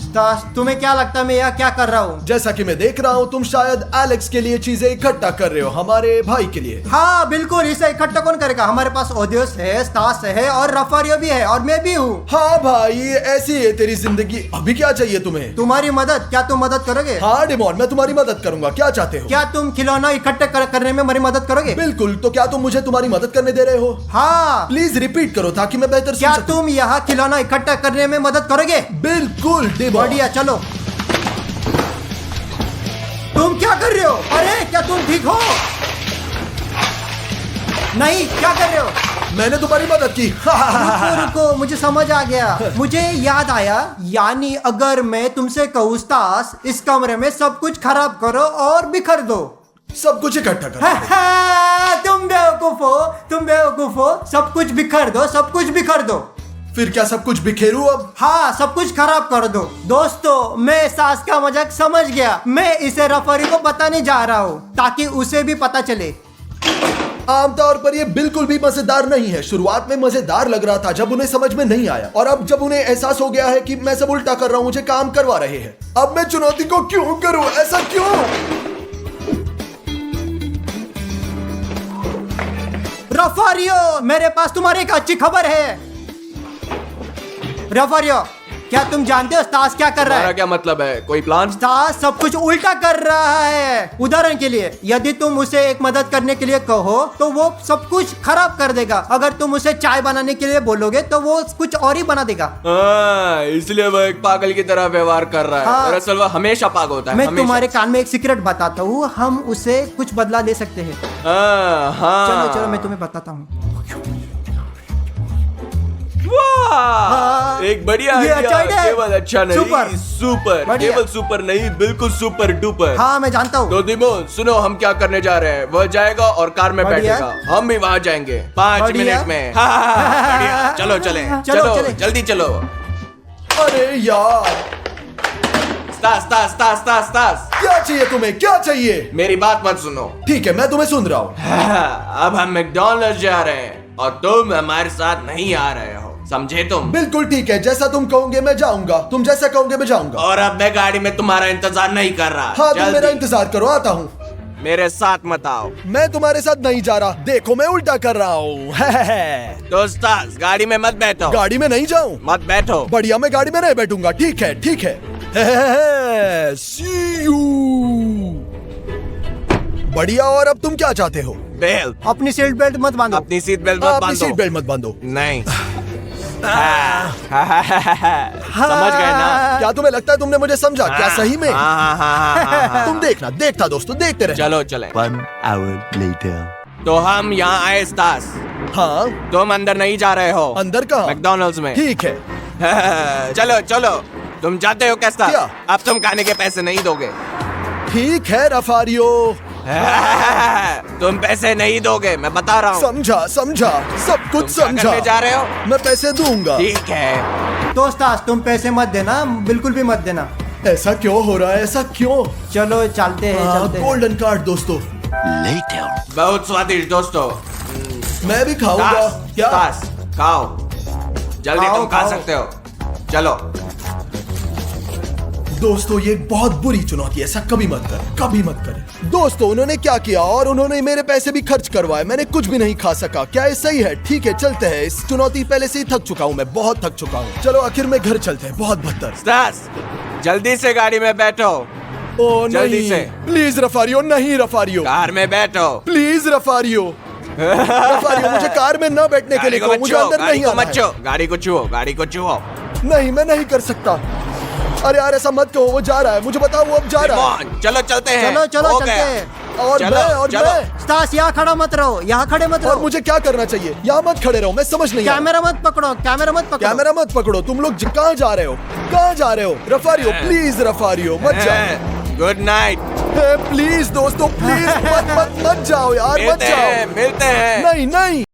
स्टास, तुम्हें क्या लगता है मैं यहाँ क्या कर रहा हूँ? जैसा कि मैं देख रहा हूँ तुम शायद एलेक्स के लिए चीजें इकट्ठा कर रहे हो, हमारे भाई के लिए। हाँ बिल्कुल, इसे इकट्ठा कौन करेगा? हमारे पास ओडियस है, स्टास है और रफारियो भी है और मैं भी हूँ। हाँ भाई, ऐसी है तेरी जिंदगी। अभी क्या चाहिए तुम्हें? तुम्हारी मदद। क्या तुम मदद करोगे? हाँ डिमोन, मैं तुम्हारी मदद करूंगा। क्या चाहते हो? क्या तुम खिलौना इकट्ठे करने में मेरी मदद करोगे? बिल्कुल। तो क्या तुम मुझे तुम्हारी मदद करने दे रहे हो? हाँ। प्लीज रिपीट करो ताकि मैं बेहतर क्या सुन सकूं। तुम यहाँ खिलौना इकट्ठा करने में मदद करोगे? बिल्कुल डिमोन। बढ़िया, चलो। तुम क्या कर रहे हो? अरे क्या तुम ठीक हो? नहीं, क्या कर रहे हो? मैंने तुम्हारी मदद की। रुको रुको, मुझे समझ आ गया। मुझे याद आया, यानी अगर मैं तुमसे कहूँ स्टास, इस कमरे में सब कुछ खराब करो और बिखर दो। सब कुछ इकट्ठा करो। तुम बेवकूफ हो, तुम बेवकूफ हो। सब कुछ बिखर दो, सब कुछ बिखर दो। फिर क्या सब कुछ बिखेरू अब? हाँ, सब कुछ खराब कर दो। दोस्तों, मैं सास का मजाक समझ गया। मैं इसे रफरी को बताने जा रहा हूँ ताकि उसे भी पता चले। आमतौर पर ये बिल्कुल भी मजेदार नहीं है। शुरुआत में मजेदार लग रहा था जब उन्हें समझ में नहीं आया, और अब जब उन्हें एहसास हो गया है कि मैं सब उल्टा कर रहा हूँ, मुझे काम करवा रहे हैं। अब मैं चुनौती को क्यों करूँ? ऐसा क्यों? रफारियो, मेरे पास तुम्हारी एक अच्छी खबर है। रफारियो, क्या तुम जानते हो स्टास क्या कर रहा है? क्या मतलब है? कोई प्लान? स्टास सब कुछ उल्टा कर रहा है। उदाहरण के लिए, यदि तुम उसे एक मदद करने के लिए कहो तो वो सब कुछ खराब कर देगा। अगर तुम उसे चाय बनाने के लिए बोलोगे तो वो कुछ और ही बना देगा। इसलिए वो एक पागल की तरह व्यवहार कर रहा है। हाँ। दरअसल वो हमेशा पागल होता है। मैं हमेशा। तुम्हारे कान में एक सीक्रेट बताता हूँ, हम उसे कुछ बदला दे सकते हैं। हाँ। चलो चलो, मैं तुम्हें बताता हूँ। वाह, एक बढ़िया ये आइडिया। अच्छा idea है। केवल अच्छा नहीं, सुपर। सुपर, बढ़िया। केवल सुपर नहीं, बिल्कुल सुपर डुपर। हाँ मैं जानता हूँ। तो दिमोन सुनो, हम क्या करने जा रहे हैं। वह जाएगा और कार में बढ़िया। बैठेगा, हम भी वहाँ जाएंगे 5 बढ़िया। मिनट में। बढ़िया, चलो चले, चलो, चले। जल्दी चलो। अरे यार, स्टास, क्या चाहिए तुम्हें, क्या चाहिए? मेरी बात मत सुनो। ठीक है, मैं तुम्हें सुन रहा हूँ। अब हम मैकडॉनल्ड्स जा रहे हैं और तुम हमारे साथ नहीं आ रहे हो, समझे तुम? बिल्कुल ठीक है, जैसा तुम कहोगे मैं जाऊंगा, तुम जैसा कहोगे मैं जाऊंगा। और अब मैं गाड़ी में तुम्हारा इंतजार नहीं कर रहा। हाँ, तुम जल्दी। मेरा इंतजार करो, आता हूँ। मेरे साथ मत आओ। मैं तुम्हारे साथ नहीं जा रहा, देखो मैं उल्टा कर रहा हूँ। तो स्टास, गाड़ी में मत बैठो। गाड़ी में नहीं जाऊँ? मत बैठो। बढ़िया, मैं गाड़ी में नहीं बैठूंगा। ठीक है, ठीक है। See you। बढ़िया, और अब तुम क्या चाहते हो? बेल्ट, अपनी सीट बेल्ट मत बांधो। अपनी सीट बेल्ट मत अपनी बांधो। सीट बेल्ट मत बांधो। नहीं। समझ गए ना? क्या तुम्हें लगता है तुमने मुझे समझा? क्या सही में? हाँ। तुम देखना, देखता दोस्तों, देखते रहे। चलो चले। 1 hour later. तो हम यहाँ आए स्टास, हाँ, तुम अंदर नहीं जा रहे हो। अंदर कहाँ? मैकडॉनल्ड्स में। ठीक है। चलो चलो, तुम जाते हो कैसा? क्या? अब तुम खाने के पैसे नहीं दोगे। ठीक है रफारियो। तुम पैसे नहीं दोगे, मैं बता रहा हूँ। समझा, समझा, सब कुछ तुम क्या समझा। करने जा रहे हो? मैं पैसे दूंगा। ठीक है। तो स्टास, तुम पैसे मत देना, बिल्कुल भी मत देना। ऐसा क्यों हो रहा है, ऐसा क्यों? चलो चलते हैं, चलते हैं। गोल्डन कार्ड दोस्तों, Later. बहुत स्वादिष्ट दोस्तों। मैं भी खाऊंगा। स्टास, क्या? स्टास, खाओ जल्दी, खाओ, तुम खा खाओ। सकते हो। चलो। दोस्तों, ये एक बहुत बुरी चुनौती है, ऐसा कभी मत कर, कभी मत कर। दोस्तों, उन्होंने क्या किया, और उन्होंने मेरे पैसे भी खर्च करवाए, मैंने कुछ भी नहीं खा सका। क्या ये सही है? ठीक है, चलते हैं। इस चुनौती पहले से ही थक चुका हूँ मैं, बहुत थक चुका हूँ। चलो आखिर में घर चलते हैं, बहुत बदतर। स्टास, जल्दी से गाड़ी में बैठो। ओ जल्दी नहीं, से। प्लीज रफारियो, नहीं रफारियो, कार में बैठो। प्लीज रफारियो। रफारियो, मुझे कार में न बैठने के गाड़ी लिए को कहो, मत मुझे छुओ, अंदर गाड़ी नहीं को आना मत है। छुओ, गाड़ी को छुओ, गाड़ी को छुओ। नहीं, मैं नहीं कर सकता। अरे यार, ऐसा मत कहो, वो जा रहा है, मुझे बताओ वो अब जा रहा है। Come on, चलो चलते हैं। चलो, चलो, हो चलते गया। हैं। और चलो, मैं, और चलो। मैं। स्टास, यहाँ खड़ा मत रहो, यहाँ खड़े मत और रहो। मुझे क्या करना चाहिए? यहाँ मत खड़े रहो, मैं समझ नहीं आया। कैमरा मत पकड़ो, कैमरा मत पकड़ो। कैमरा मत पकड़ो। तुम लोग कहाँ जा रहे हो? कहाँ जा रहे हो? रफारियो, प्लीज रफारियो, मत जाओ। Good night. प्लीज दोस्तों, प्लीज मत मत मत जाओ यार, मत मिलते जाओ। हैं, मिलते हैं। नहीं नहीं।